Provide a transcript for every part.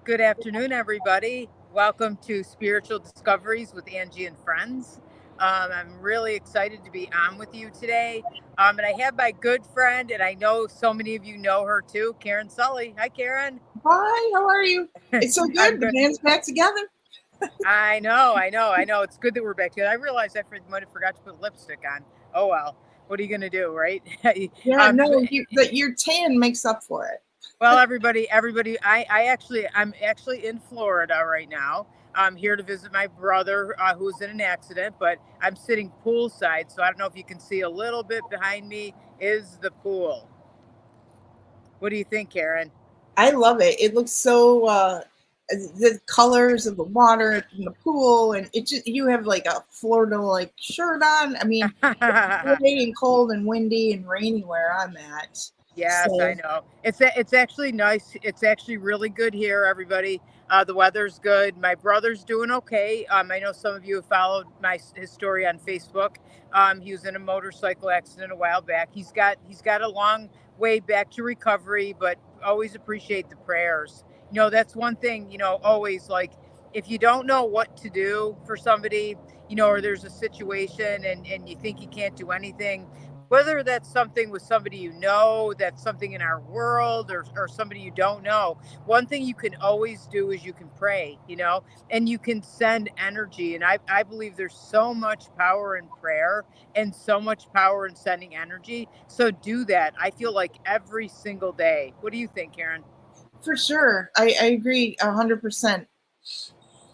Good afternoon, everybody. Welcome to Spiritual Discoveries with Angie and Friends. I'm really excited to be on with you today. And I have my good friend, and I know so many of you know her too, Karen Sully. Hi, Karen. Hi, how are you? It's so I'm good. The good. band's back together. I know. It's good that we're back together. I realized I might have forgot to put lipstick on. Oh, well. What are you going to do, right? Yeah, um, no, your tan makes up for it. Well, everybody, I'm actually in Florida right now. I'm here to visit my brother who's in an accident, but I'm sitting poolside, so I don't know if you can see a little bit behind me is the pool. What do you think, Karen? I love it. It looks so the colors of the water in the pool, and it just you have like a Florida like shirt on. I mean, it's gray and cold and windy and rainy where I'm at. Yes, I So know. It's actually nice. It's actually really good here, everybody. The weather's good. My brother's doing okay. I know some of you have followed his story on Facebook. He was in a motorcycle accident a while back. He's got a long way back to recovery, but always appreciate the prayers. That's one thing. Always like if you don't know what to do for somebody, or there's a situation and you think you can't do anything, whether that's something with somebody that's something in our world, or somebody you don't know. One thing you can always do is you can pray, and you can send energy. And I believe there's so much power in prayer and so much power in sending energy. So do that. I feel like every single day. What do you think, Karen? for sure, I agree 100%.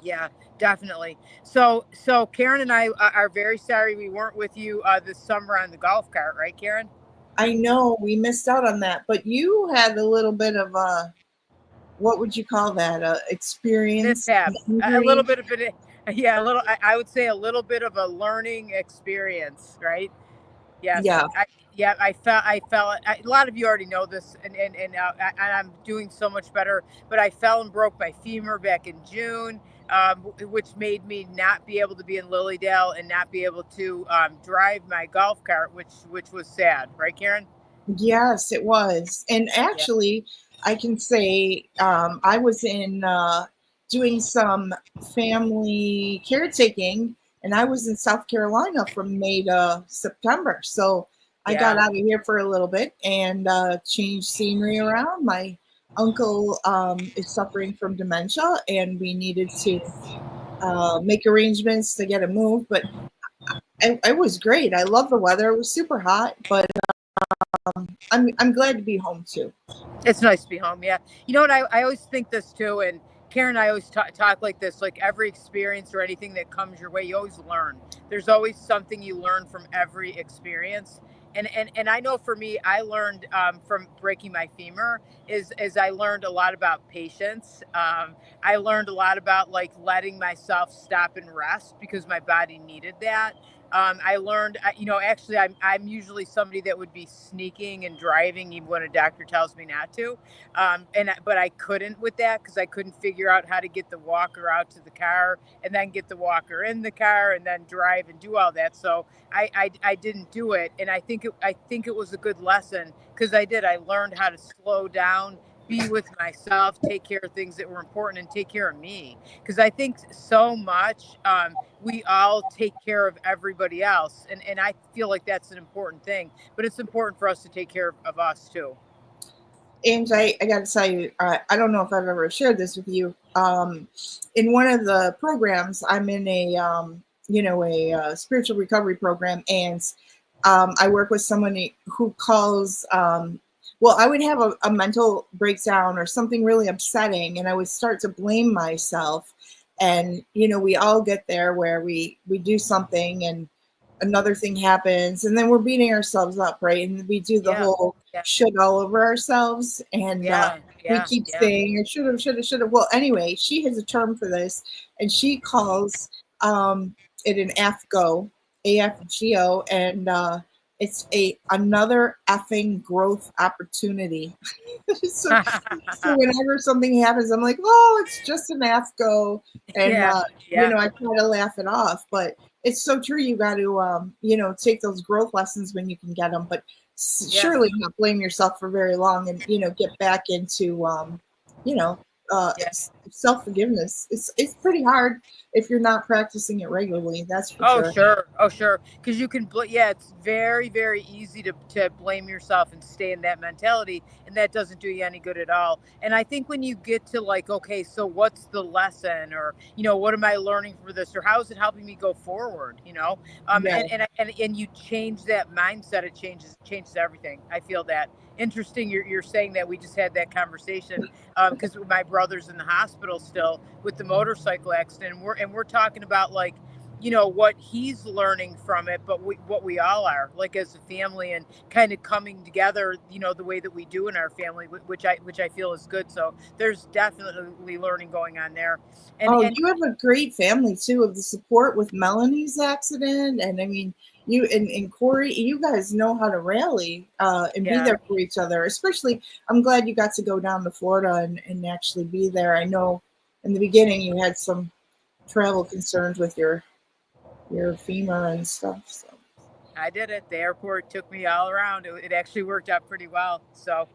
Yeah, definitely. So Karen and I are very sorry we weren't with you this summer on the golf cart, right, Karen? I know we missed out on that, but you had a little bit of a what would you call that? A experience, an Mishap, a little injury. bit of it. Yeah, a little. I would say a little bit of a learning experience, right? Yes, Yeah. yeah, I fell. A lot of you already know this, and I'm doing so much better. But I fell and broke my femur back in June, which made me not be able to be in Lilydale and not be able to drive my golf cart, which was sad, right, Karen? Yes, it was. And Yeah, actually, I can say I was in doing some family caretaking, and I was in South Carolina from May to September. So I got yeah. out of here for a little bit and changed scenery around. My uncle is suffering from dementia, and we needed to make arrangements to get him moved. But it was great. I love the weather. It was super hot, but I'm glad to be home too. It's nice to be home. Yeah. You know what? I always think this too. And Karen and I always talk like this, like every experience or anything that comes your way, you always learn. There's always something you learn from every experience. And I know for me, I learned from breaking my femur is I learned a lot about patience. I learned a lot about like letting myself stop and rest because my body needed that. I learned, actually, I'm usually somebody that would be sneaking and driving even when a doctor tells me not to. But I couldn't with that because I couldn't figure out how to get the walker out to the car and then get the walker in the car and then drive and do all that. So I didn't do it, and I think it was a good lesson because I did. I learned how to slow down, be with myself, take care of things that were important, and take care of me. Because I think so much we all take care of everybody else, and I feel like that's an important thing. But it's important for us to take care of us too. And I got to tell you, I don't know if I've ever shared this with you. In one of the programs, I'm in a spiritual recovery program, and I work with someone who calls. Well, I would have a mental breakdown or something really upsetting, and I would start to blame myself. And we all get there where we do something, and another thing happens, and then we're beating ourselves up, right? And we do the Yeah, whole yeah, shit all over ourselves, and yeah, we yeah, keep yeah. saying, I should have, should have, should have. Well, anyway, she has a term for this, and she calls it an AFGO, AFGO, and it's another effing growth opportunity. So whenever something happens, I'm like, oh, it's just an AFGO, and Yeah, yeah, I try to laugh it off, but it's so true. You got to take those growth lessons when you can get them, but surely yes, not blame yourself for very long, and get back into you know yeah. self-forgiveness. It's pretty hard if you're not practicing it regularly, that's for Oh, sure. sure. Oh, sure. Because you can, yeah, it's very, very easy to blame yourself and stay in that mentality. And that doesn't do you any good at all. And I think when you get to like, okay, so what's the lesson, or, what am I learning for this, or how is it helping me go forward, Yeah. and you change that mindset, it changes everything. I feel that. Interesting. You're saying that. We just had that conversation because my brother's in the hospital still with the motorcycle accident. And we're talking about like, what he's learning from it, but what we all are like as a family, and kind of coming together, the way that we do in our family, which I feel is good. So there's definitely learning going on there. and Oh, and you have a great family too of the support with Melanie's accident. And I mean, you and Corey, you guys know how to rally and be yeah. there for each other. Especially, I'm glad you got to go down to Florida and actually be there. I know in the beginning you had some travel concerns with your femur and stuff. So. I did it. The airport took me all around. It actually worked out pretty well. So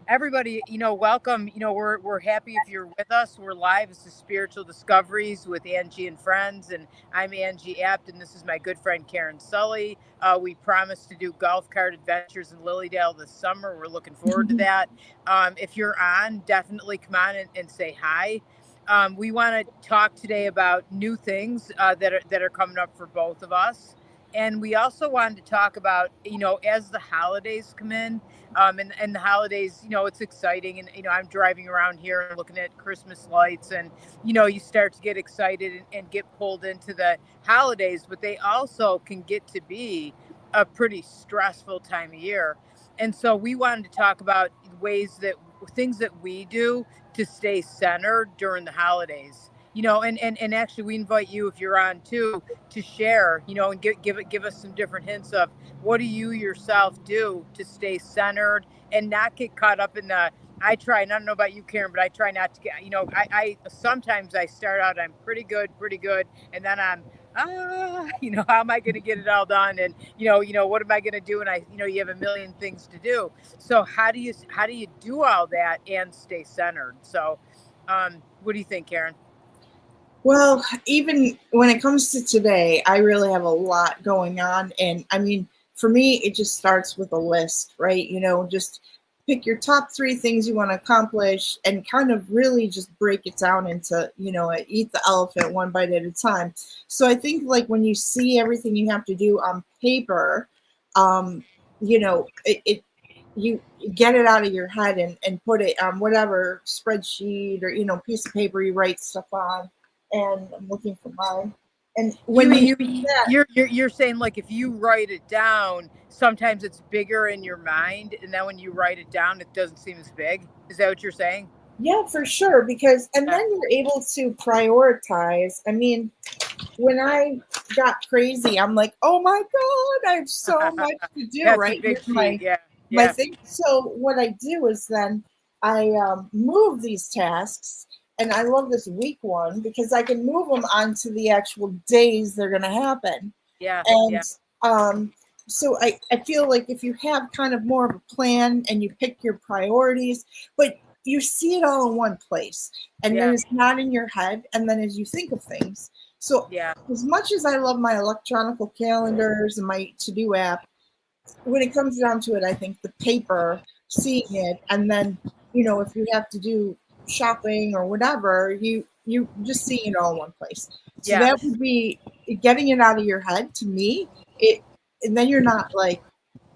everybody, welcome. We're happy if you're with us. We're live. This is Spiritual Discoveries with Angie and Friends, and I'm Angie Abt, and this is my good friend Karen Sully. We promised to do golf cart adventures in Lilydale this summer. We're looking forward to that. If you're on, definitely come on and say hi. We want to talk today about new things that are coming up for both of us. And we also wanted to talk about, as the holidays come in, and the holidays, it's exciting. And, I'm driving around here and looking at Christmas lights, and, you start to get excited and get pulled into the holidays, but they also can get to be a pretty stressful time of year. And so we wanted to talk about things that we do to stay centered during the holidays. And actually we invite you, if you're on too, to share, and give us some different hints of what do you yourself do to stay centered and not get caught up in the I try, and I don't know about you, Karen, but I try not to get, I sometimes I start out, I'm pretty good. And then I'm, how am I going to get it all done? And, what am I going to do? And you have a million things to do. So how do you do all that and stay centered? So, what do you think, Karen? Well, even when it comes to today, I really have a lot going on. And I mean, for me, it just starts with a list, right? Just pick your top 3 things you want to accomplish and kind of really just break it down into, eat the elephant one bite at a time. So I think like when you see everything you have to do on paper, you get it out of your head and put it on whatever spreadsheet or, piece of paper you write stuff on. And I'm looking for mine. And You when you you do that, you're saying like if you write it down, sometimes it's bigger in your mind, and then when you write it down, it doesn't seem as big. Is that what you're saying? yeah, for sure. Because, and Yeah. then you're able to prioritize. I mean, when I got crazy, I'm like, oh my God, I have so much to do, That's a right? big Here's sheet. Yeah. my Yeah. thing. So what I do is then I move these tasks, and I love this week one because I can move them onto the actual days they're going to happen. Yeah. And Yeah. um, so I feel like if you have kind of more of a plan and you pick your priorities, but you see it all in one place, and then Yeah. it's not in your head, and then as you think of things. So Yeah. as much as I love my electronic calendars and my to-do app, when it comes down to it, I think the paper, seeing it, and then if you have to do shopping or whatever, you just see it all in one place. So Yeah. that would be getting it out of your head. To me, it, and then you're not like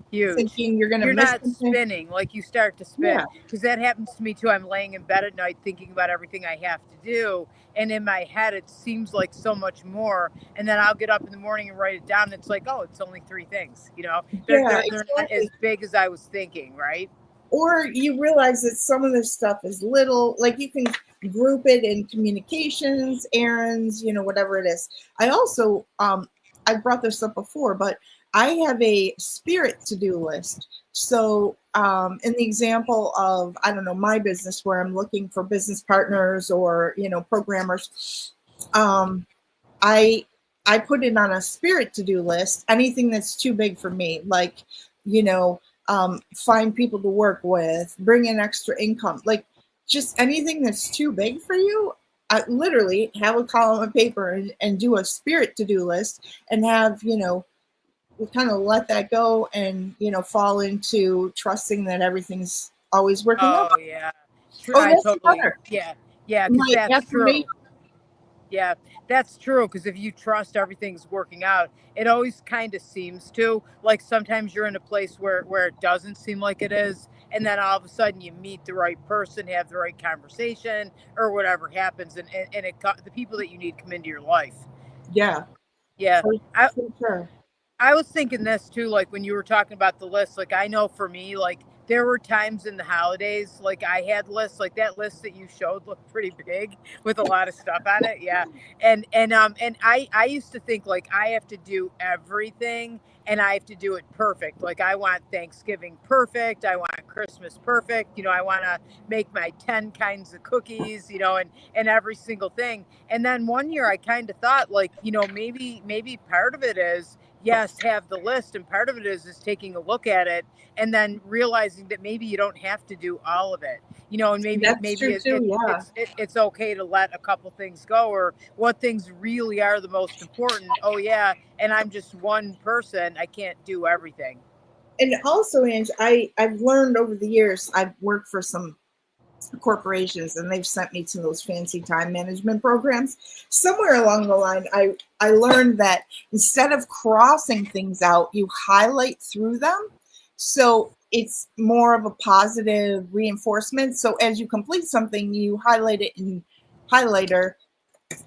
Huge. thinking you're gonna You're miss not something. spinning like you start to Yeah, spin, because that happens to me too. I'm laying in bed at night thinking about everything I have to do, and in my head it seems like so much more. And then I'll get up in the morning and write it down. And it's like, oh, it's only 3 things. They're yeah, they're they're not as exactly. big as I was thinking, right? Or you realize that some of this stuff is little, like you can group it in communications, errands, whatever it is. I also, I brought this up before, but I have a spirit to-do list. So in the example of, I don't know, my business where I'm looking for business partners or, programmers, um, I I put it on a spirit to-do list. Anything that's too big for me, like you know, find people to work with, bring in extra income, like just anything that's too big for you. I literally have a column of paper and do a spirit to-do list and have, we kind of let that go and, fall into trusting that everything's always working out. Oh yeah. True. Oh, I that's totally. another. Yeah. Yeah. Because My that's affirmation. true. Yeah, that's true. Because if you trust everything's working out, it always kind of seems to. Like sometimes you're in a place where it doesn't seem like it is, and then all of a sudden you meet the right person, have the right conversation, or whatever happens, and the people that you need come into your life. Yeah, Yeah, for, I for sure. I was thinking this too, like when you were talking about the list, like I know for me, like there were times in the holidays, like I had lists, like that list that you showed looked pretty big with a lot of stuff on it. Yeah. And I used to think like I have to do everything and I have to do it perfect. Like I want Thanksgiving perfect. I want Christmas perfect. I want to make my 10 kinds of cookies, and every single thing. And then one year I kind of thought like, maybe part of it is yes, have the list, and part of it is taking a look at it and then realizing that maybe you don't have to do all of it, and maybe That's maybe true too. Yeah. it's okay to let a couple things go, or what things really are the most important. Oh yeah, and I'm just one person, I can't do everything. And also, Ange, I've learned over the years, I've worked for some corporations and they've sent me to those fancy time management programs. Somewhere along the line, I learned that instead of crossing things out, you highlight through them. So it's more of a positive reinforcement. So as you complete something, you highlight it in highlighter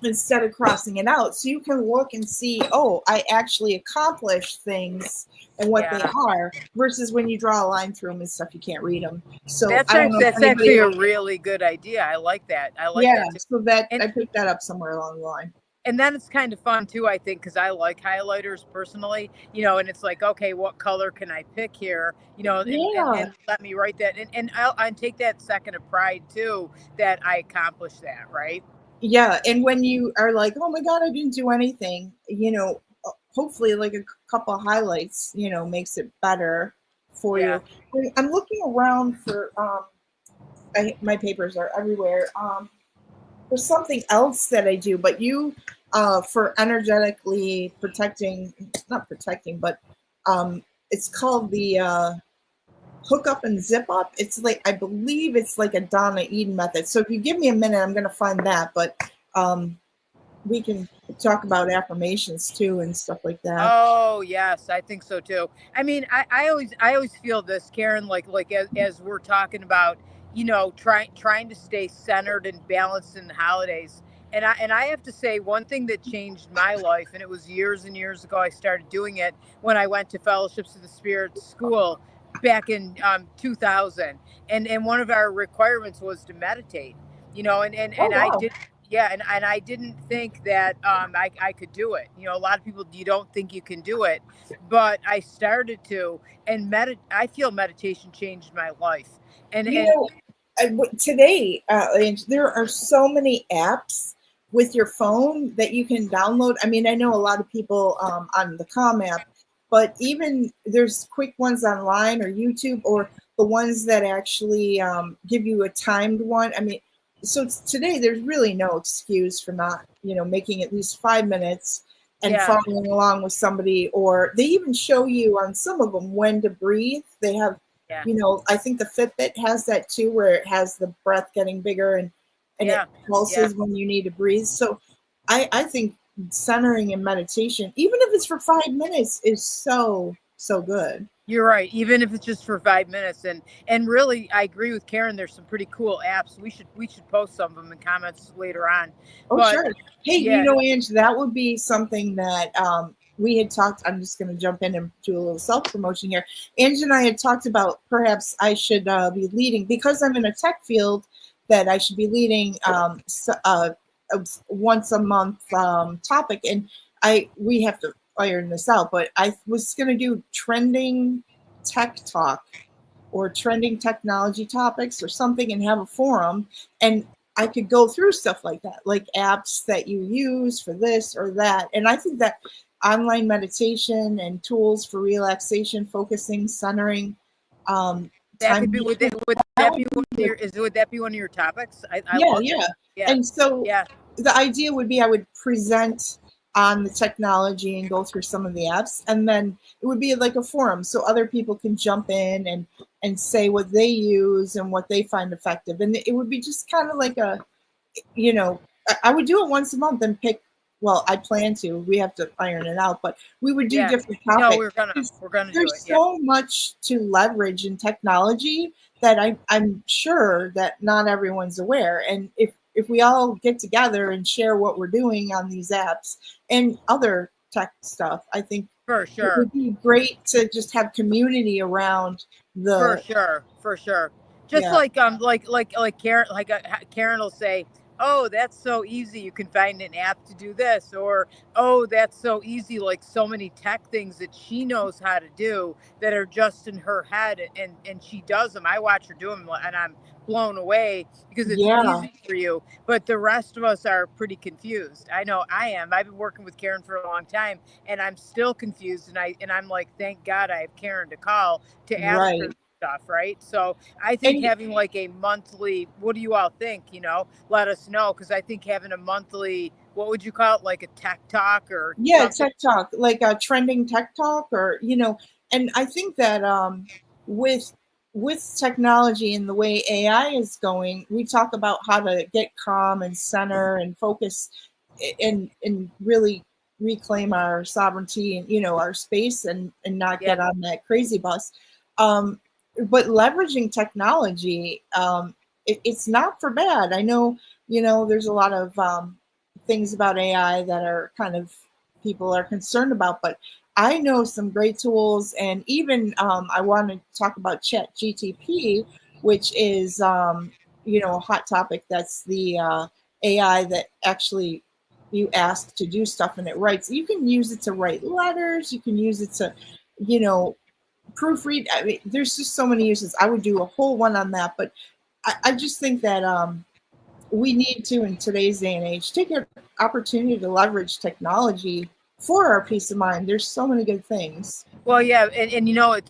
instead of crossing it out. So you can look and see, oh, I actually accomplished things and what they Yeah, are, versus when you draw a line through them and stuff, you can't read them. So that's I don't know if that's anybody, actually a really good idea. I like that. I like yeah, that too. so that and I picked that up somewhere along the line. and then it's kind of fun too, I think, because I like highlighters personally, and it's like, okay, what color can I pick here, Yeah. and let me write that, and take that second of pride too, that I accomplished that, right? Yeah. And when you are like, oh my God, I didn't do anything, hopefully like a couple of highlights, makes it better for Yeah. you. I'm looking around for, my papers are everywhere. There's something else that I do, but for energetically protecting, not protecting, but it's called the hook up and zip up. It's like, I believe it's like a Donna Eden method. So if you give me a minute, I'm going to find that. But um, we can talk about affirmations too and stuff like that. Oh yes, I think so too. I mean, I always feel this, Karen, like as we're talking about, trying to stay centered and balanced in the holidays. And I have to say one thing that changed my life, and it was years and years ago. I started doing it when I went to Fellowships of the Spirit school back in 2000, and one of our requirements was to meditate. Oh, And I wow. did. Yeah, and I didn't think that I could do it. A lot of people, you don't think you can do it, but I started to, and I feel meditation changed my life. And You and know, today, and there are so many apps with your phone that you can download. I mean, I know a lot of people on the Com app, but even there's quick ones online or YouTube, or the ones that actually give you a timed one. I mean, so today there's really no excuse for not, making at least 5 minutes and yeah, following along with somebody, or they even show you on some of them when to breathe. They have, yeah, I think the Fitbit has that too, where it has the breath getting bigger and it yeah, yeah. pulses when you need to breathe. So I think centering and meditation, even if it's for 5 minutes, is so, so good. You're right. Even if it's just for 5 minutes, and really, I agree with Karen. There's some pretty cool apps. We should post some of them in comments later on. Oh, But sure. Hey, yeah, Ange, that would be something that we had talked. I'm just going to jump in and do a little self promotion here. Ange and I had talked about perhaps I should be leading, because I'm in a tech field, that I should be leading a once a month topic. And we have to iron this out, but I was going to do trending tech talk or trending technology topics or something, and have a forum. And I could go through stuff like that, like apps that you use for this or that. And I think that online meditation and tools for relaxation, focusing, centering, That time could be, management. would That that would be one be of your, would that be one of your topics? I yeah, love yeah. that. Yeah. And so Yeah. the idea would be I would present on the technology and go through some of the apps, and then it would be like a forum so other people can jump in and say what they use and what they find effective. And it would be just kind of like a, you know, I would do it once a month and pick. Well, I plan to. We have to iron it out, but we would do Yeah. different No, topics. we're gonna do There's it. Yeah. so much to leverage in technology that I'm sure that not everyone's aware. And if we all get together and share what we're doing on these apps and other tech stuff, I think For it sure. would be great to just have community around For the sure, for sure. Just yeah, like Karen, Karen will say, "Oh, that's so easy. You can find an app to do this," or "Oh, that's so easy." Like so many tech things that she knows how to do that are just in her head, and she does them. I watch her do them, and I'm blown away because it's yeah, easy for you. But the rest of us are pretty confused. I know I am. I've been working with Karen for a long time, and I'm still confused. I'm like, thank God I have Karen to call to ask her right. stuff, right? So I think And having like a monthly, what do you all think? Let us know, because I think having a monthly, what would you call it, like a tech talk or yeah, something? tech talk, like a trending tech talk, or and I think that with technology and the way AI is going, we talk about how to get calm and center and focus and really reclaim our sovereignty and our space and not Yeah. get on that crazy bus. Um, but leveraging technology, it's not for bad. I know there's a lot of things about AI that are kind of people are concerned about, but I know some great tools, and even I want to talk about Chat GTP, which is a hot topic. That's the AI that actually you ask to do stuff and it writes. You can use it to write letters. You can use it to, you know, proofread. I mean, there's just so many uses. I would do a whole one on that, but I just think that we need to, in today's day and age, take an opportunity to leverage technology for our peace of mind. There's so many good things. Well, yeah, and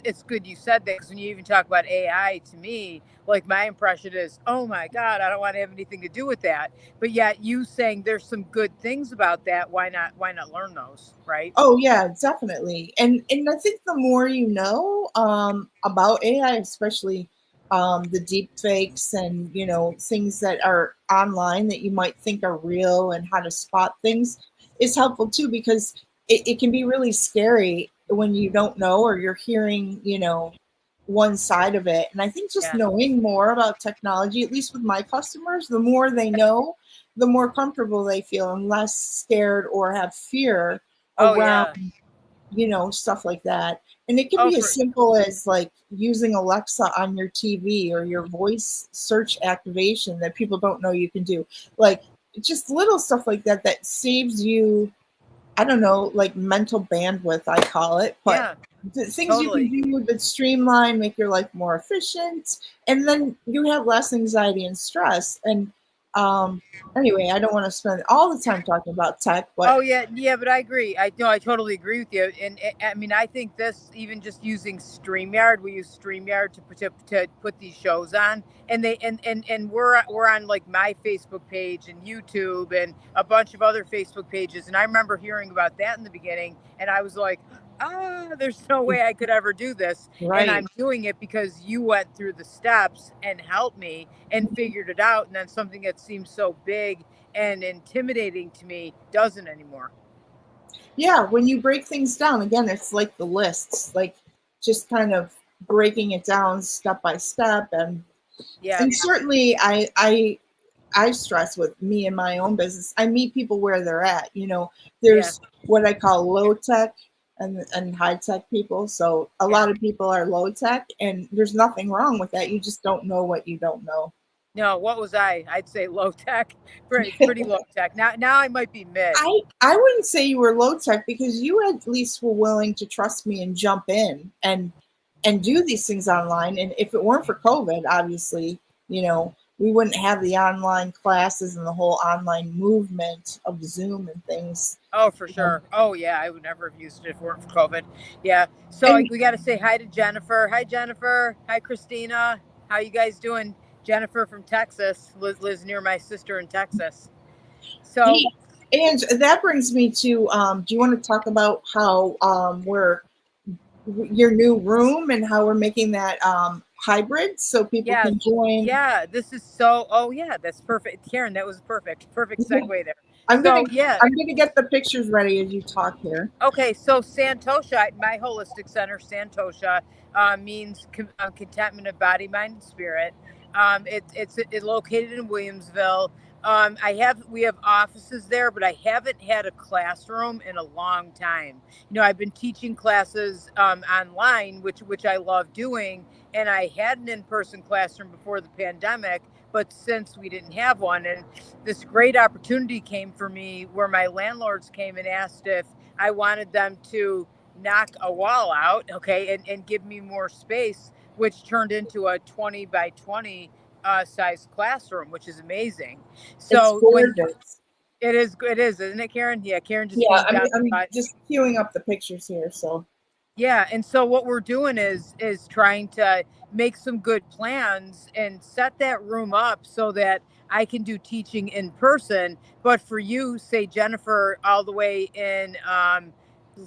it's good you said that, because when you even talk about AI, to me, like my impression is, oh my God, I don't want to have anything to do with that. But yet you saying there's some good things about that, why not? Why not learn those, right? Oh yeah, definitely. And I think the more you know about AI, especially the deep fakes and things that are online that you might think are real and how to spot things is helpful too, because it can be really scary when you don't know or you're hearing one side of it. And I think just Yeah. knowing more about technology, at least with my customers, the more they know, the more comfortable they feel and less scared or have fear Oh around yeah. stuff like that. And it can Oh, be for as simple as like using Alexa on your TV or your voice search activation that people don't know you can do. Like just little stuff like that that saves you, I don't know, like mental bandwidth, I call it, but yeah, the things you can totally. do that streamline, make your life more efficient, and then you have less anxiety and stress. And um, anyway, I don't want to spend all the time talking about tech, but Oh yeah, yeah, but I agree. I know, I totally agree with you. And I mean, I think this, even just using StreamYard, we use StreamYard to put these shows on, and we're on like my Facebook page and YouTube and a bunch of other Facebook pages. And I remember hearing about that in the beginning, and I was like, there's no way I could ever do this. And right. I'm doing it because you went through the steps and helped me and figured it out. And then something that seems so big and intimidating to me doesn't anymore. Yeah, when you break things down, again, it's like the lists, like just kind of breaking it down step by step. And Yeah. and certainly I stress with me and my own business. I meet people where they're at. Yeah. There's what I call low tech and high tech people. So a Yeah. lot of people are low tech, and there's nothing wrong with that. You just don't know what you don't know. No, what was I? I'd say low tech. Pretty low tech. Now I might be mid. I wouldn't say you were low tech because you at least were willing to trust me and jump in and do these things online. And if it weren't for COVID, obviously, you know, we wouldn't have the online classes and the whole online movement of Zoom and things. Oh, for sure. Oh, yeah. I would never have used it if it weren't for COVID. Yeah. So And we got to say hi to Jennifer. Hi, Jennifer. Hi, Christina. How you guys doing? Jennifer from Texas lives near my sister in Texas. So, and that brings me to, do you want to talk about how your new room and how we're making that hybrid so people yeah, can join? yeah, this is so, oh, yeah, that's perfect. Karen, that was perfect segue there. I'm gonna So, yeah. I'm gonna get the pictures ready as you talk here. Okay, so Santosha, my holistic center, Santosha, means contentment of body, mind, and spirit. It's located in Williamsville. We have offices there, but I haven't had a classroom in a long time. You know, I've been teaching classes online, which I love doing, and I had an in-person classroom before the pandemic. But since we didn't have one, and this great opportunity came for me where my landlords came and asked if I wanted them to knock a wall out, okay, and give me more space, which turned into a 20 by 20 size classroom, which is amazing. It's So when gorgeous. it is, isn't it, Karen? Yeah, Karen just Yeah, came down. I'm just queuing up the pictures here. So Yeah, and so what we're doing is trying to make some good plans and set that room up so that I can do teaching in person. But for you, say Jennifer, all the way in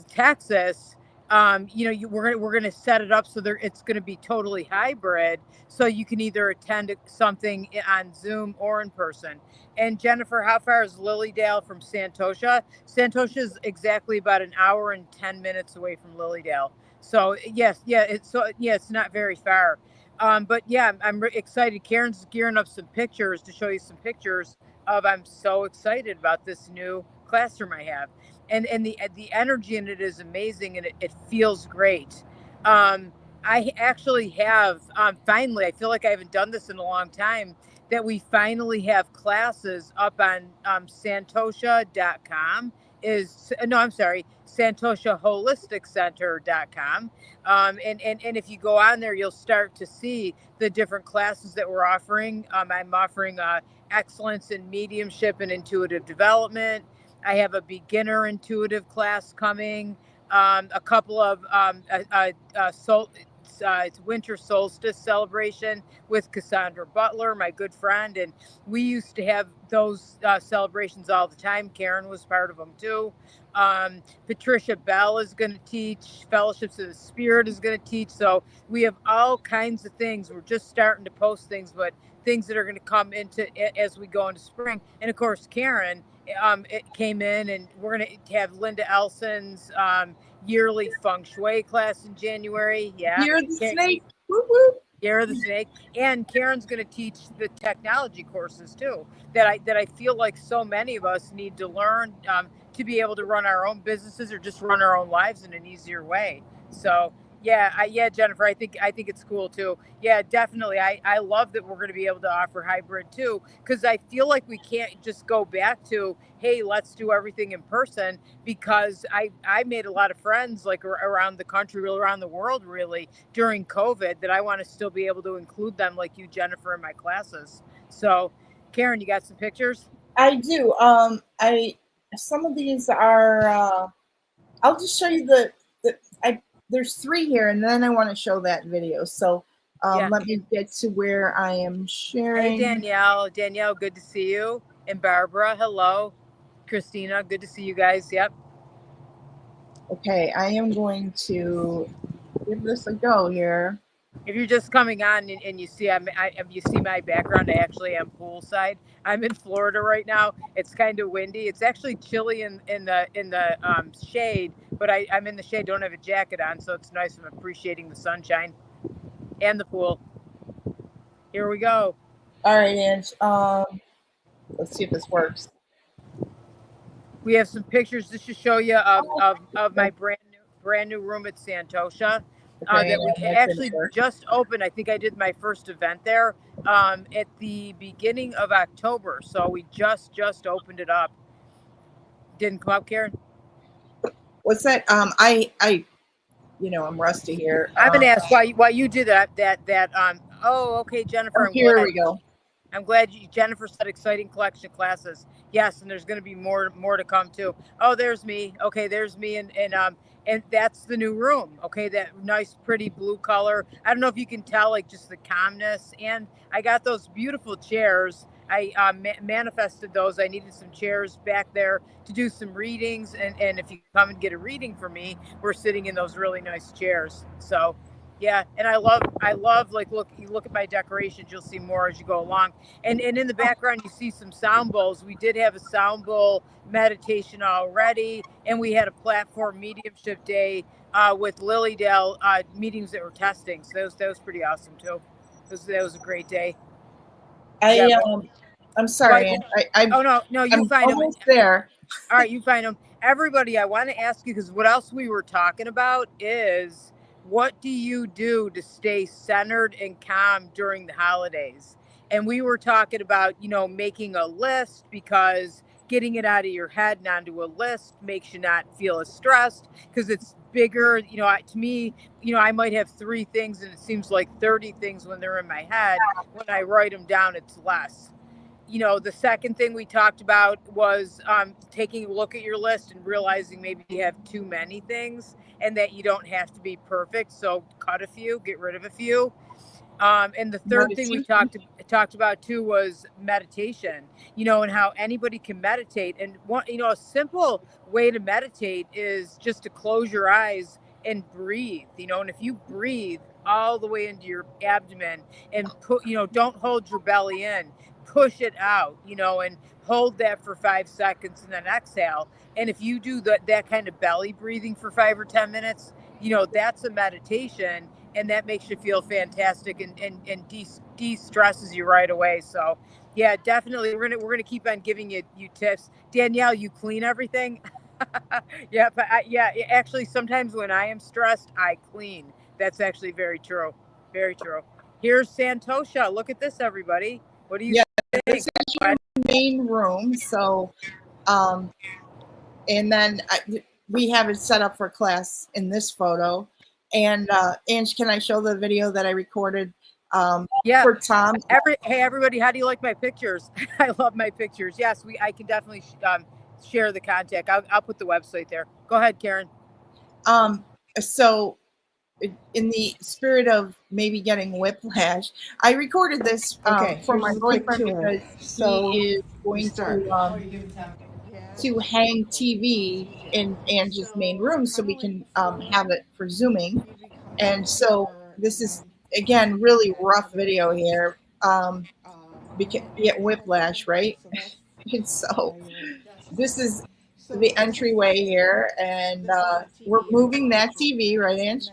Texas, we're gonna set it up so there it's gonna be totally hybrid. So you can either attend something on Zoom or in person. And Jennifer, how far is Lilydale from Santosha? Santosha is exactly about an hour and 10 minutes away from Lilydale. So yes, it's not very far. But yeah, I'm excited. Karen's gearing up some pictures to show you some pictures of. I'm so excited about this new classroom I have, and the energy in it is amazing, and it feels great. I actually have finally. I feel like I haven't done this in a long time. That we finally have classes up on Santosha.com is no, I'm sorry, SantoshaHolisticCenter.com. And if you go on there, you'll start to see the different classes that we're offering. I'm offering excellence in mediumship and intuitive development. I have a beginner intuitive class coming. A couple of it's winter solstice celebration with Cassandra Butler, my good friend, and we used to have those celebrations all the time. Karen was part of them too. Patricia Bell is going to teach. Fellowships of the Spirit is going to teach. So we have all kinds of things. We're just starting to post things, but things that are going to come into as we go into spring. And of course, Karen, it came in, and we're going to have Linda Elson's yearly feng shui class in January. Yeah. Year of the Snake. Woo-woo. Year of the Snake. And Karen's going to teach the technology courses too that I feel like so many of us need to learn to be able to run our own businesses or just run our own lives in an easier way. So yeah, Jennifer, I think it's cool too. Yeah, definitely. I love that we're going to be able to offer hybrid too, because I feel like we can't just go back to, hey, let's do everything in person, because I made a lot of friends like around the country, around the world, really, during COVID, that I want to still be able to include them, like you, Jennifer, in my classes. So, Karen, you got some pictures? I do. Some of these are. I'll just show you there's 3 here, and then I want to show that video. So Yeah. let me get to where I am sharing. Hey, Danielle, good to see you. And Barbara, hello. Christina, good to see you guys. Yep. Okay, I am going to give this a go here. If you're just coming on and you see you see my background, I actually am poolside. I'm in Florida right now. It's kind of windy. It's actually chilly in the shade, but I'm in the shade. Don't have a jacket on, so it's nice. I'm appreciating the sunshine and the pool. Here we go. All right, Ange. Let's see if this works. We have some pictures just to show you of my brand new room at Santosha. That we actually just opened. I think I did my first event there at the beginning of October. So we just opened it up. Didn't come up, Karen? What's that? I'm rusty here. I'm gonna ask why you did that. Oh, okay, Jennifer. Here we go. I'm glad Jennifer said exciting collection classes. Yes, and there's going to be more to come too. Oh, there's me. Okay, there's me, and that's the new room. Okay, that nice, pretty blue color. I don't know if you can tell, like just the calmness. And I got those beautiful chairs. I manifested those. I needed some chairs back there to do some readings, and if you come and get a reading from me, we're sitting in those really nice chairs. So yeah, and I love like look, you look at my decorations, you'll see more as you go along. And in the background you see some sound bowls. We did have a sound bowl meditation already, and we had a platform mediumship day with Lilydale meetings that were testing. So that was pretty awesome too. That was a great day. Yeah, I'm but sorry, Ann. oh no, you I'm find them. almost there. All right, you find them. Everybody, I want to ask you, because what else we were talking about is, what do you do to stay centered and calm during the holidays? And we were talking about, making a list, because getting it out of your head and onto a list makes you not feel as stressed, because it's bigger. To me, I might have 3 things and it seems like 30 things when they're in my head. When I write them down, it's less. The second thing we talked about was taking a look at your list and realizing maybe you have too many things and that you don't have to be perfect. So cut a few, get rid of a few. And the third thing we talked about too was meditation, and how anybody can meditate. And a simple way to meditate is just to close your eyes and breathe, and if you breathe all the way into your abdomen and don't hold your belly in, push it out, and hold that for 5 seconds and then exhale. And if you do that kind of belly breathing for 5 or 10 minutes, that's a meditation, and that makes you feel fantastic, and de-stresses you right away. So yeah, definitely we're gonna keep on giving you tips. Danielle, you clean everything? Yeah, but actually sometimes when I am stressed, I clean. That's actually very true. Very true. Here's Santosha. Look at this, everybody. What do you think? This is your main room. So, and then we have it set up for class in this photo. And Ange, can I show the video that I recorded for Tom? Hey, everybody, how do you like my pictures? I love my pictures. Yes, I can definitely share the contact. I'll put the website there. Go ahead, Karen. So in the spirit of maybe getting whiplash, I recorded this for my boyfriend because he is going to hang TV in Angie's main room so we can have it for Zooming. And so this is, again, really rough video here. Because you get whiplash, right? And so this is the entryway here, and we're moving that TV, right, Ange?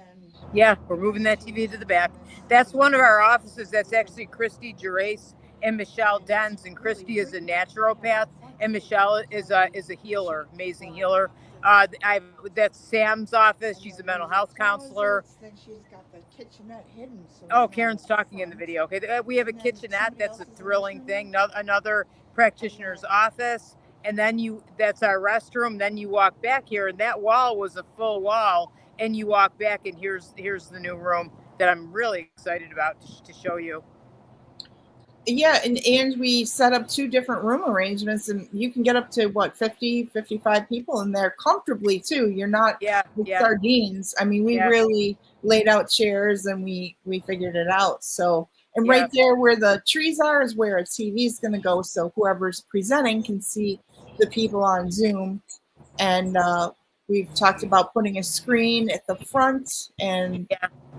Yeah, we're moving that TV to the back. That's one of our offices. That's actually Christy Gerace and Michelle Dens, and Christy is a naturopath, and Michelle is a healer, amazing healer. That's Sam's office. She's a mental health counselor. She's got the kitchenette hidden. Oh, Karen's talking in the video. Okay, we have a kitchenette. That's a thrilling thing. Another practitioner's office, and then that's our restroom. Then you walk back here, and that wall was a full wall, and you walk back, and here's the new room that I'm really excited about to show you. Yeah, and we set up 2 different room arrangements, and you can get up to 50, 55 people in there comfortably too. You're not sardines. I mean, we really laid out chairs, and we figured it out. So, and right there where the trees are is where a TV is going to go, so whoever's presenting can see the people on Zoom. And we've talked about putting a screen at the front, and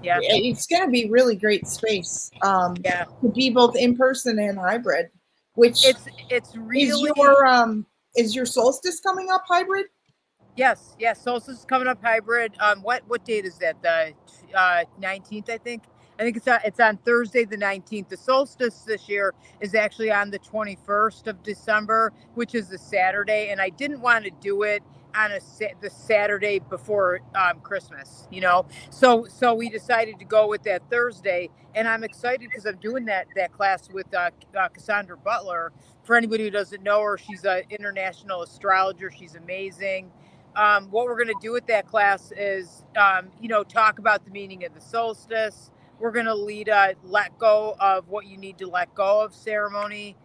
it's going to be really great space to be both in person and hybrid. Which it's really is your solstice coming up hybrid? Yes, solstice is coming up hybrid. What date is that? The 19th, I think. I think it's on Thursday the 19th. The solstice this year is actually on the 21st of December, which is a Saturday, and I didn't want to do it on the Saturday before Christmas, so we decided to go with that Thursday, and I'm excited because I'm doing that class with Cassandra Butler. For anybody who doesn't know her, she's an international astrologer. She's amazing. What we're going to do with that class is talk about the meaning of the solstice, We're going to lead a let go of what you need to let go of ceremony,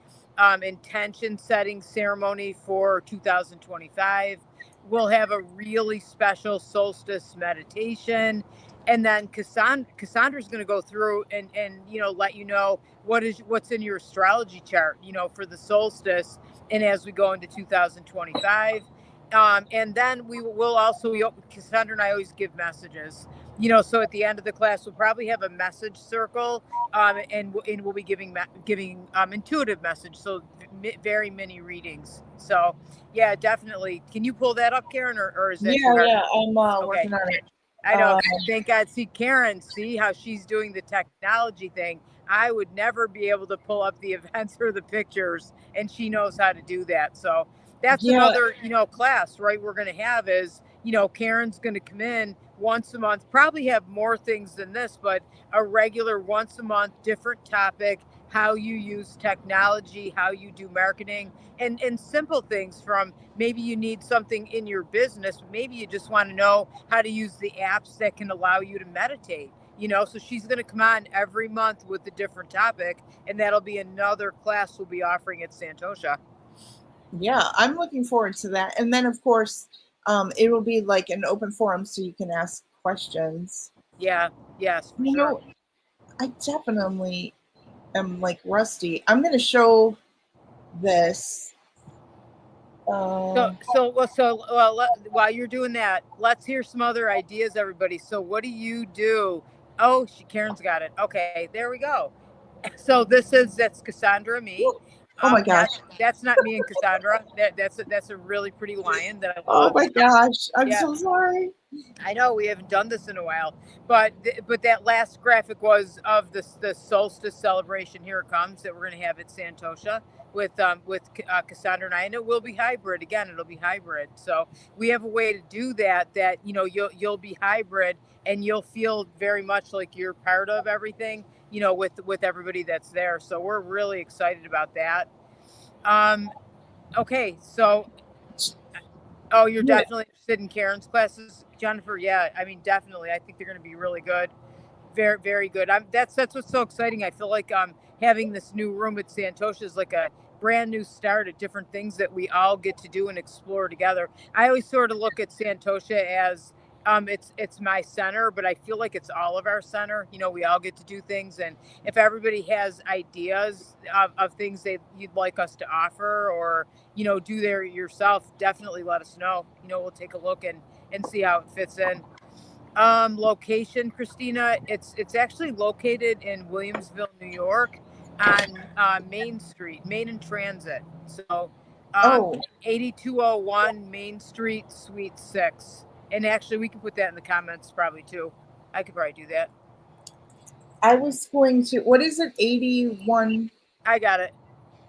intention setting ceremony for 2025. We'll have a really special solstice meditation. And then Cassandra's going to go through and let you know what's in your astrology chart, for the solstice, and as we go into 2025. And then Cassandra and I always give messages, so at the end of the class, we'll probably have a message circle, and we'll be giving intuitive message. So very mini readings. So yeah, definitely. Can you pull that up, Karen, or is that too hard? Yeah, I'm working on it. I know. Thank God. See, Karen, see how she's doing the technology thing. I would never be able to pull up the events or the pictures, and she knows how to do that. So that's another, class, right? We're going to have is, Karen's going to come in once a month, probably have more things than this, but a regular once a month, different topic, how you use technology, how you do marketing, and simple things from maybe you need something in your business. Maybe you just want to know how to use the apps that can allow you to meditate. So she's going to come on every month with a different topic, and that'll be another class we'll be offering at Santosha. Yeah, I'm looking forward to that. And then, of course, it will be like an open forum so you can ask questions. Yeah, yes, for sure. I definitely am like rusty. I'm going to show this. While you're doing that, let's hear some other ideas, everybody. So what do you do? Oh, Karen's got it. Okay, there we go. So that's Cassandra, me. Oh my gosh. That's not me and Cassandra. That's a really pretty lion that I love. Oh my gosh. I'm so sorry. I know we haven't done this in a while, but that last graphic was of the solstice celebration. Here it comes that we're going to have at Santosha with Cassandra and I, and it will be hybrid again. It'll be hybrid, so we have a way to do that. That you'll be hybrid and you'll feel very much like you're part of everything. With everybody that's there. So we're really excited about that. Okay, so. Oh, you're definitely interested in Karen's classes, Jennifer? Yeah, I mean, definitely. I think they're going to be really good. Very, very good. That's what's so exciting. I feel like having this new room at Santosha is like a brand new start at different things that we all get to do and explore together. I always sort of look at Santosha as it's my center, but I feel like it's all of our center. We all get to do things, and if everybody has ideas of things you'd like us to offer, or do there yourself, definitely let us know. We'll take a look and see how it fits in. Location, Christina, it's actually located in Williamsville, New York, on Main Street, Main and Transit. So 8201 Main Street, Suite 6. And actually, we can put that in the comments probably too. I could probably do that. I was going to, what is it, 81? I got it.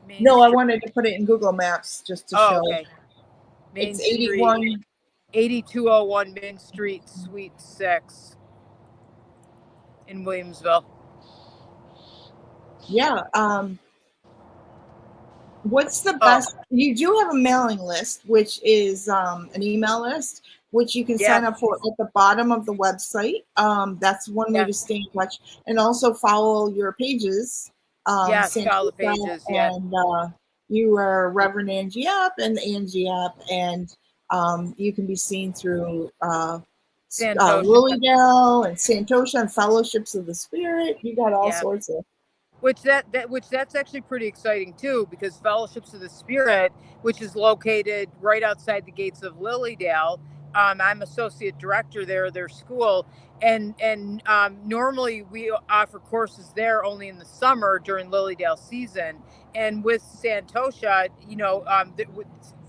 I wanted to put it in Google Maps just to show. Okay. It's 81. 8201 Main Street, Suite 6 in Williamsville. Yeah. What's the best? You do have a mailing list, which is an email list, which you can sign up for at the bottom of the website. That's one way to stay in touch, and also follow your pages. Follow the pages. And you are Reverend Angie Abt and Angie Abt, and you can be seen through Lilydale and Santosha and Fellowships of the Spirit. You got all sorts of. That's actually pretty exciting too, because Fellowships of the Spirit, which is located right outside the gates of Lilydale, I'm associate director there, their school, and normally we offer courses there only in the summer during Lilydale season, and with Santosha,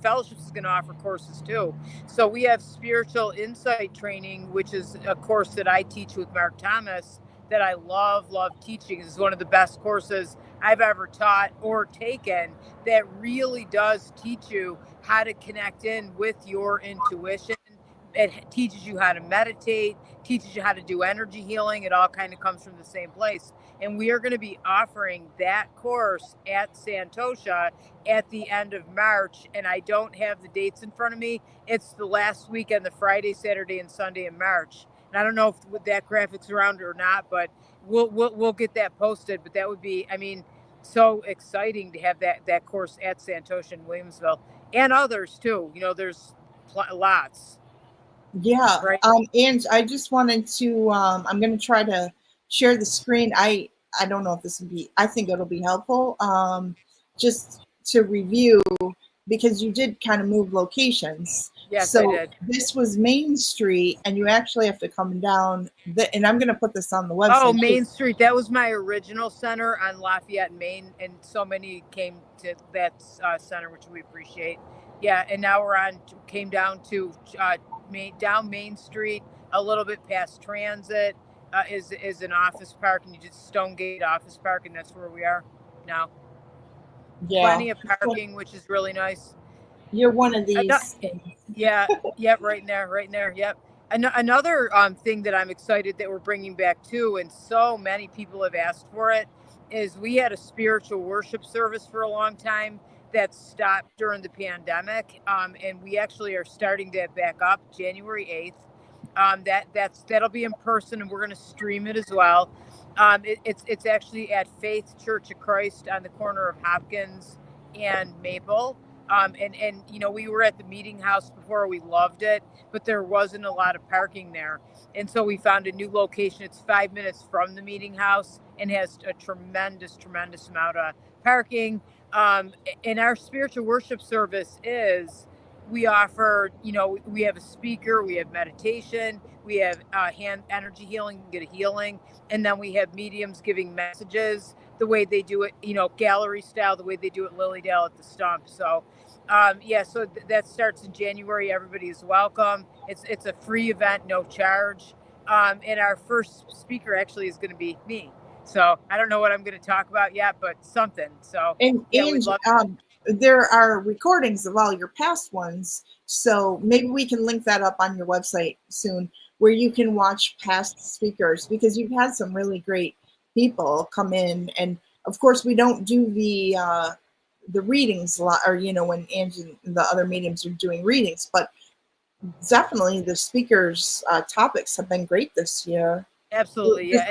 Fellowships is going to offer courses too. So we have spiritual insight training, which is a course that I teach with Mark Thomas, that I love teaching. This is one of the best courses I've ever taught or taken, that really does teach you how to connect in with your intuition. It teaches you how to meditate, teaches you how to do energy healing. It all kind of comes from the same place. And we are going to be offering that course at Santosha at the end of March. And I don't have the dates in front of me. It's the last weekend, the Friday, Saturday, and Sunday in March. And I don't know if with that graphics around or not, but we'll get that posted. But that would be, I mean, so exciting to have that course at Santosha in Williamsville and others too. You know, there's lots. Yeah. Right. And I just wanted to, I'm going to try to share the screen. I don't know if this would be, I think it'll be helpful. Just to review, because you did kind of move locations. Yes, I So did. this was Main Street, and you actually have to come down and I'm going to put this on the website. Oh, Main Street. That was my original center on Lafayette, Maine. And so many came to that center, which we appreciate. Yeah. And now came down to down Main Street, a little bit past Transit is an office park, and you just Stonegate Office Park. And that's where we are now. Yeah. Plenty of parking, which is really nice. You're one of these. Yeah. Yep. Right in there. Yep. Another thing that I'm excited that we're bringing back too, and so many people have asked for it, is we had a spiritual worship service for a long time that stopped during the pandemic, and we actually are starting that back up January 8th. That'll be in person, and we're going to stream it as well. It's actually at Faith Church of Christ on the corner of Hopkins and Maple. And you know, we were at the meeting house before. We loved it, but there wasn't a lot of parking there. And so we found a new location. It's 5 minutes from the meeting house and has a tremendous amount of parking. And our spiritual worship service is, we offer, you know, we have a speaker, we have meditation, we have hand energy healing, get a healing. And then we have mediums giving messages the way they do it, you know, gallery style, the way they do it Lilydale at the Stump. So so that starts in January. Everybody is welcome. It's a free event, no charge. And our first speaker actually is going to be me. So I don't know what I'm going to talk about yet, but something. So and there are recordings of all your past ones. So maybe we can link that up on your website soon, where you can watch past speakers, because you've had some really great people come in. And of course, we don't do the readings a lot, or, you know, when Angie and the other mediums are doing readings, but definitely the speakers' topics have been great this year. Absolutely. Yeah.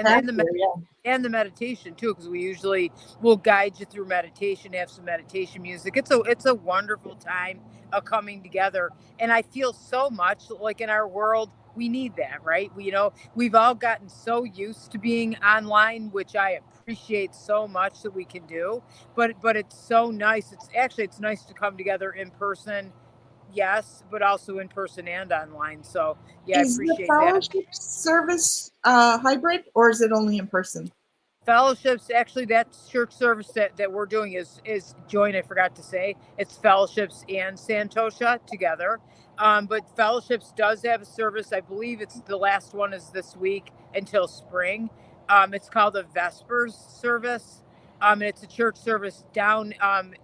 And the meditation too, because we'll guide you through meditation, have some meditation music. It's a wonderful time of coming together. And I feel so much like in our world, we need that, right? We've all gotten so used to being online, which I appreciate so much that we can do, but it's so nice. It's nice to come together in person. Yes, but also in person and online. So yeah, I appreciate that. Is the fellowship service hybrid, or is it only in person? Fellowships, actually, that church service that we're doing is joint. I forgot to say, it's Fellowships and Santosha together. But Fellowships does have a service. I believe it's the last one is this week until spring. It's called a Vespers service. And it's a church service down on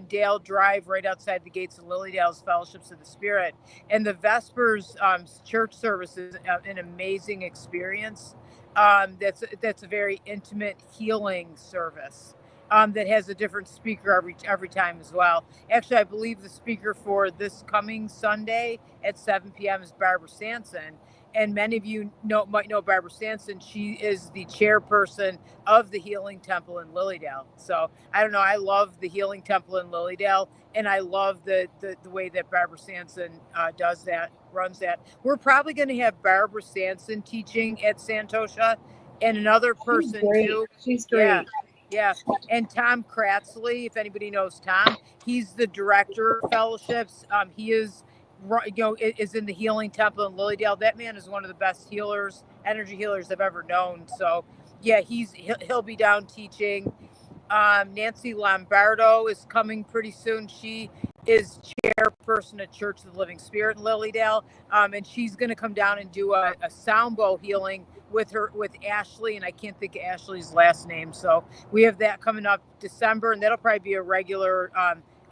Dale Drive, right outside the gates of Lilydale's Fellowships of the Spirit. And the Vespers church service is an amazing experience. That's a very intimate healing service that has a different speaker every time as well. Actually, I believe the speaker for this coming Sunday at 7 p.m. is Barbara Sanson. And many of you might know Barbara Sanson. She is the chairperson of the Healing Temple in Lilydale. So I don't know. I love the Healing Temple in Lilydale, and I love the way that Barbara Sanson runs that. We're probably going to have Barbara Sanson teaching at Santosha, and another person too. She's great. Yeah. And Tom Kratzley, if anybody knows Tom, he's the director of fellowships. He is in the Healing Temple in Lilydale. That man is one of the best energy healers I've ever known. So yeah, he'll be down teaching. Nancy Lombardo is coming pretty soon. She is chairperson of Church of the Living Spirit in Lilydale. And she's going to come down and do a sound bowl healing with Ashley, and I can't think of Ashley's last name. So we have that coming up December, and that'll probably be a regular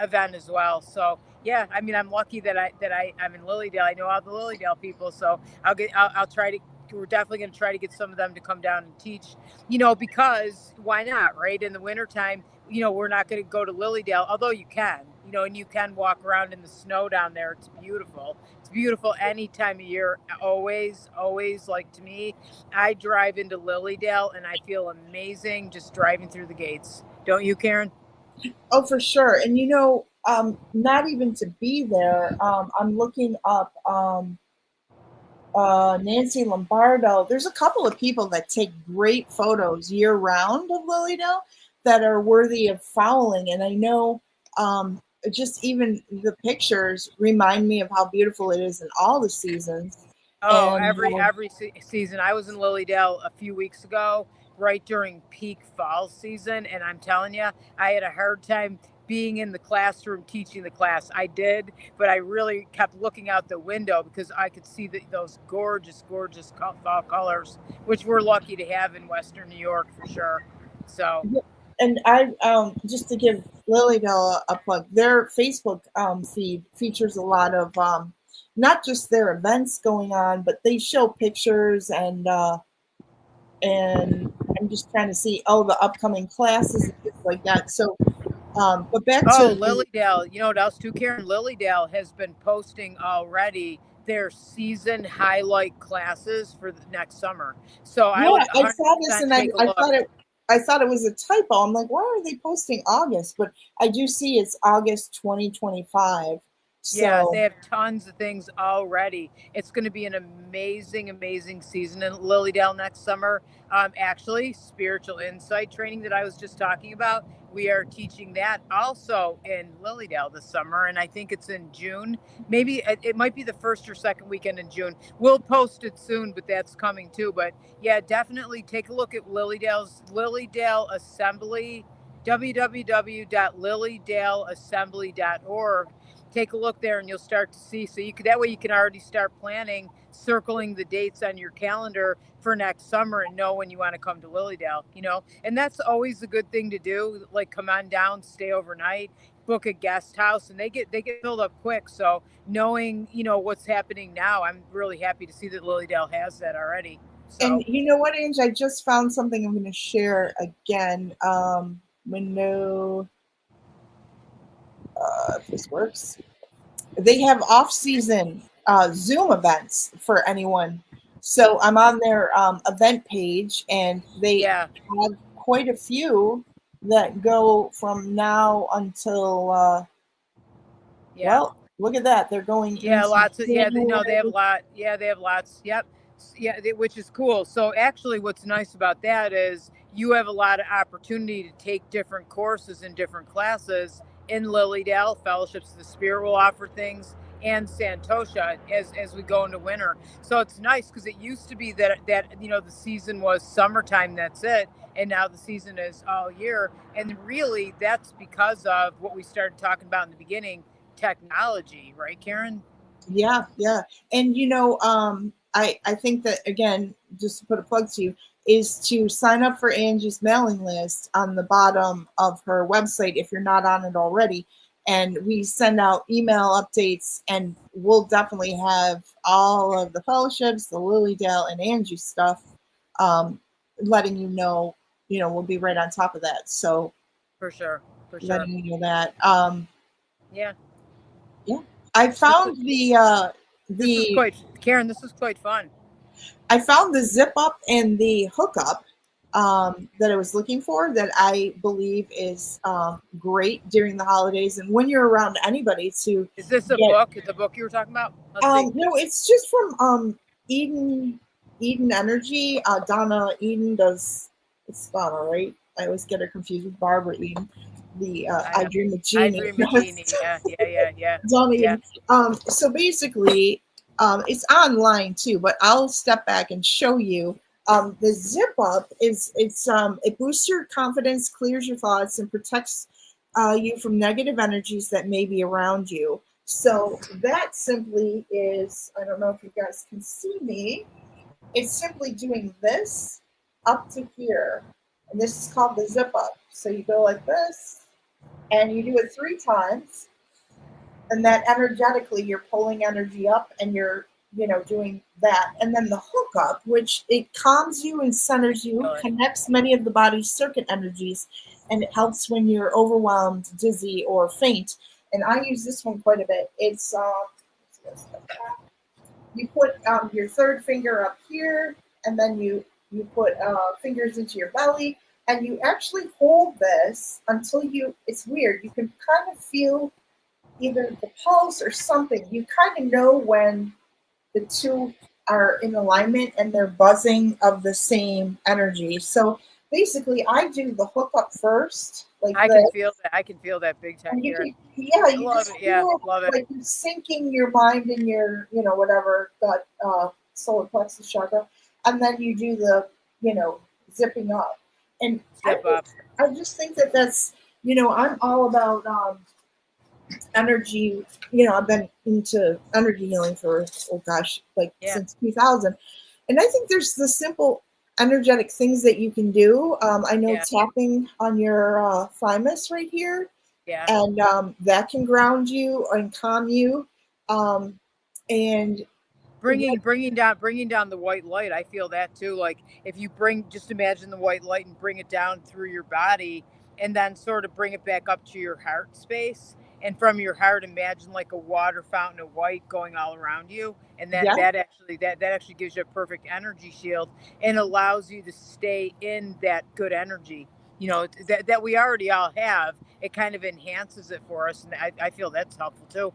event as well. So yeah, I mean, I'm lucky that I'm in Lilydale. I know all the Lilydale people, so we're definitely going to try to get some of them to come down and teach, because why not, right? In the wintertime, we're not going to go to Lilydale, although you can, you know, and you can walk around in the snow down there. It's beautiful. It's beautiful any time of year. Always, always. Like, to me, I drive into Lilydale and I feel amazing just driving through the gates. Don't you, Karen? Oh, for sure. And not even to be there, I'm looking up Nancy Lombardo. There's a couple of people that take great photos year round of Lilydale that are worthy of following. And I know just even the pictures remind me of how beautiful it is in all the seasons. Oh, And every season. I was in Lilydale a few weeks ago, right during peak fall season, and I'm telling you, I had a hard time being in the classroom teaching the class. I did, but I really kept looking out the window because I could see those gorgeous, gorgeous fall colors, which we're lucky to have in Western New York for sure. So, and I just to give Lilydale a plug, their Facebook feed features a lot of not just their events going on, but they show pictures and I'm just trying to see the upcoming classes and things like that. So, but back oh, to Lilydale, you know what else too, Karen? Lilydale has been posting already their season highlight classes for the next summer. So I yeah, would I saw this 100% and take a I look. thought it was a typo. I'm like, why are they posting August? But I do see it's August 2025. Yeah, So they have tons of things already. It's going to be an amazing, amazing season in Lilydale next summer. Actually, spiritual insight training that I was just talking about, we are teaching that also in Lilydale this summer, and I think it's in June. Maybe it might be the first or second weekend in June. We'll post it soon, but that's coming too. But yeah, definitely take a look at Lilydale Assembly, www.lilydaleassembly.org. Take a look there and you'll start to see. So that way you can already start planning, circling the dates on your calendar for next summer and know when you want to come to Lilydale, you know. And that's always a good thing to do. Like, come on down, stay overnight, book a guest house, and they get filled up quick. So knowing, you know, what's happening now, I'm really happy to see that Lilydale has that already. and So you know what, Ange, I just found something I'm going to share again. Window, if this works. They have off-season Zoom events for anyone. So I'm on their event page, and they yeah, have quite a few that go from now until yeah. look at that. They're going Yeah, into lots of they have a January. lot. Yeah, they have lots. Yep. Yeah, which is cool. So actually what's nice about that is you have a lot of opportunity to take different courses and different classes in Lilydale. Fellowships of the Spirit will offer things, and Santosha as we go into winter. So it's nice because it used to be that you know, the season was summertime, that's it, and now the season is all year. And really that's because of what we started talking about in the beginning, technology, right, Karen? Yeah, yeah. And I think that again, just to put a plug to you, is to sign up for Angie's mailing list on the bottom of her website if you're not on it already. And we send out email updates, and we'll definitely have all of the fellowships, the Lilydale and Angie stuff, letting you know. We'll be right on top of that. So For sure, for sure. letting you know that. Yeah, Yeah, I this is found the this is the quite Karen. This is quite fun. I found the zip up and the hookup that I was looking for, that I believe is great during the holidays and when you're around anybody to Is this a get. book? The book you were talking about? Let's see. No, it's just from Eden Energy. Donna Eden does. It's Donna, right? I always get her confused with Barbara Eden. The I I Dream of I Genie. dream of Genie. Yeah, yeah, yeah, yeah, Donna yeah. Eden. So basically, it's online too, but I'll step back and show you. The zip up it boosts your confidence, clears your thoughts, and protects you from negative energies that may be around you. So that simply is, I don't know if you guys can see me. It's simply doing this up to here. And this is called the zip up. So you go like this and you do it 3 times. And that energetically you're pulling energy up and you're doing that. And then the hookup, which it calms you and centers you, connects many of the body's circuit energies, and it helps when you're overwhelmed, dizzy, or faint. and I use this one quite a bit. It's you put your third finger up here, and then you put fingers into your belly, and you actually hold this until you. It's weird. You can kind of feel either the pulse or something. You kind of know when the two are in alignment and they're buzzing of the same energy. So basically, I do the hook up first, like I this. can feel that. I can feel that big time And you here. can, yeah, you Love just it. Yeah, feel love it. like you're syncing your mind and your, whatever, gut, solar plexus chakra, and then you do the, zipping up. And Zip up. I just think that that's, I'm all about energy. I've been into energy healing for, oh gosh, since 2000. And I think there's the simple energetic things that you can do. I know tapping on your thymus right here, and that can ground you and calm you. And bringing down the white light. I feel that too. Like if you just imagine the white light and bring it down through your body, and then sort of bring it back up to your heart space. And from your heart, imagine like a water fountain of white going all around you, and that actually gives you a perfect energy shield and allows you to stay in that good energy. That we already all have. It kind of enhances it for us, and I feel that's helpful too.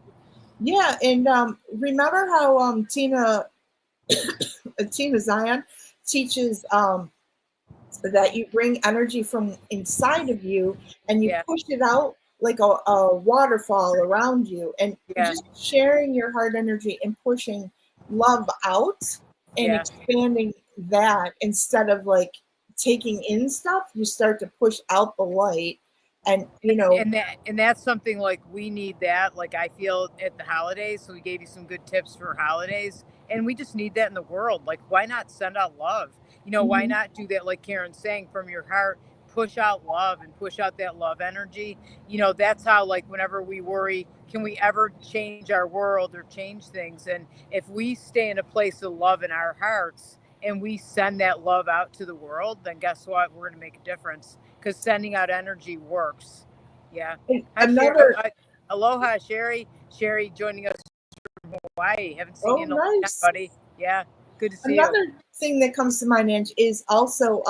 Yeah, and remember how Tina Zion teaches that you bring energy from inside of you and you push it out like a waterfall around you, and just sharing your heart energy and pushing love out and expanding that instead of like taking in stuff, you start to push out the light. And and that's something like we need that. Like I feel at the holidays, so we gave you some good tips for holidays, and we just need that in the world. Like why not send out love? Why not do that? Like Karen's saying, from your heart, push out love and push out that love energy. That's how, like, whenever we worry, can we ever change our world or change things? And if we stay in a place of love in our hearts and we send that love out to the world, then guess what? We're going to make a difference, because sending out energy works. Yeah. Aloha, Sherry. Sherry joining us from Hawaii. Haven't seen you in a long time, buddy. Yeah. Good to see you. Another thing that comes to mind, Ange, is also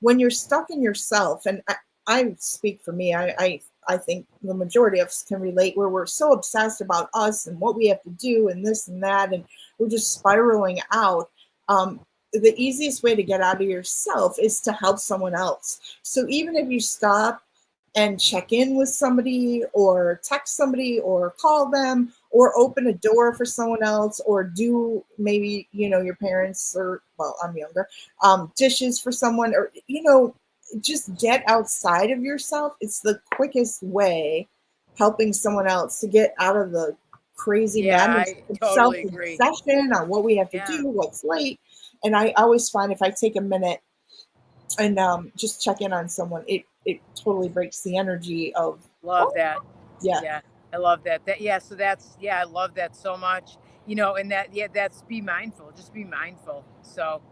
when you're stuck in yourself, and I speak for me, I think the majority of us can relate, where we're so obsessed about us and what we have to do and this and that, and we're just spiraling out. The easiest way to get out of yourself is to help someone else. So even if you stop and check in with somebody or text somebody or call them or open a door for someone else, or do maybe, your parents, or, well, I'm younger, dishes for someone, or, just get outside of yourself. It's the quickest way helping someone else to get out of the crazy madness of self-obsession on what we have to do, what's late. And I always find if I take a minute and just check in on someone, it totally breaks the energy of that. Yeah. I love that. So I love that so much. And that's be mindful. Just be mindful. So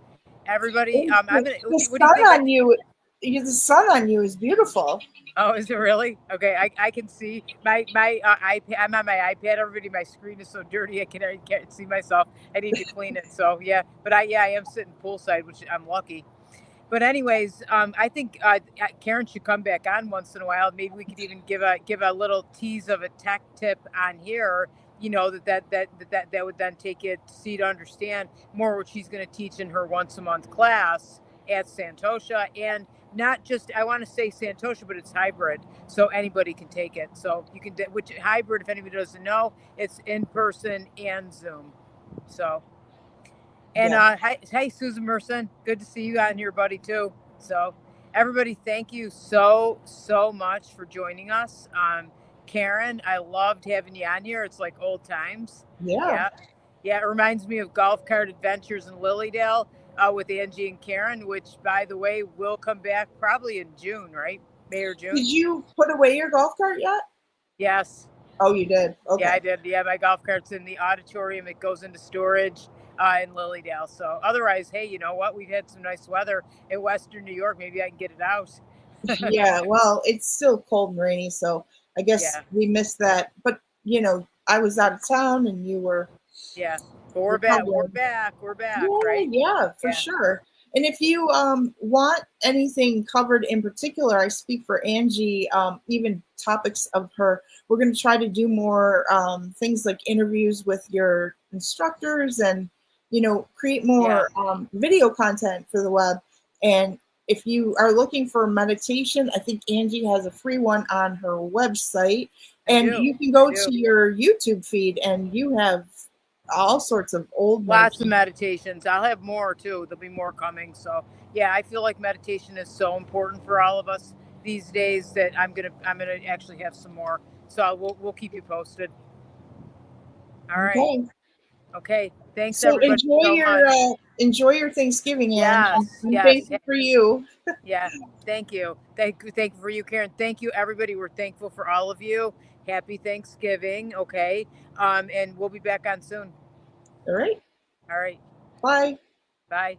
everybody, the sun on you is beautiful. Oh, is it really? Okay, I can see my iPad. I'm on my iPad. Everybody, my screen is so dirty. I can't see myself. I need to clean it. So yeah, but I am sitting poolside, which I'm lucky. But anyways, I think Karen should come back on once in a while. Maybe we could even give a little tease of a tech tip on here. That would then take it to understand more what she's going to teach in her once a month class at Santosha. And not just, I want to say Santosha, but it's hybrid, so anybody can take it. So you can, which hybrid, if anybody doesn't know, it's in person and Zoom. So. And hi, Susan Merson. Good to see you out here, buddy, too. So everybody, thank you so much for joining us. Karen, I loved having you on here. It's like old times. Yeah. It reminds me of Golf Cart Adventures in Lilydale with Angie and Karen, which, by the way, will come back probably in June, right? May or June. Did you put away your golf cart yet? Yes. Oh, you did? Okay. Yeah, I did. Yeah, my golf cart's in the auditorium. It goes into storage in Lilydale. So otherwise, hey, you know what? We've had some nice weather in Western New York. Maybe I can get it out. Yeah, well, it's still cold and rainy, so I guess Yeah. we missed that. But you know, I was out of town and you were Yeah. But we're back. We're recovering. back. We're back, Yeah, right? yeah, for Yeah. sure. And if you want anything covered in particular, I speak for Angie, even topics of her, we're going to try to do more things like interviews with your instructors and, you know, create more video content for the web. And if you are looking for meditation, I think Angie has a free one on her website. And you can go to your YouTube feed and you have all sorts of old Lots of meditations. meditations. I'll have more too. There'll be more coming. So yeah, I feel like meditation is so important for all of us these days that I'm gonna actually have some more. So we'll keep you posted. All right. Okay. Okay. Thanks So everybody so much. enjoy your Thanksgiving, Anne. Yes. I'm Yes. thankful for you. Yeah. Thank you. Thank you for you, Karen. Thank you, everybody. We're thankful for all of you. Happy Thanksgiving. Okay. And we'll be back on soon. All right. All right. Bye. Bye.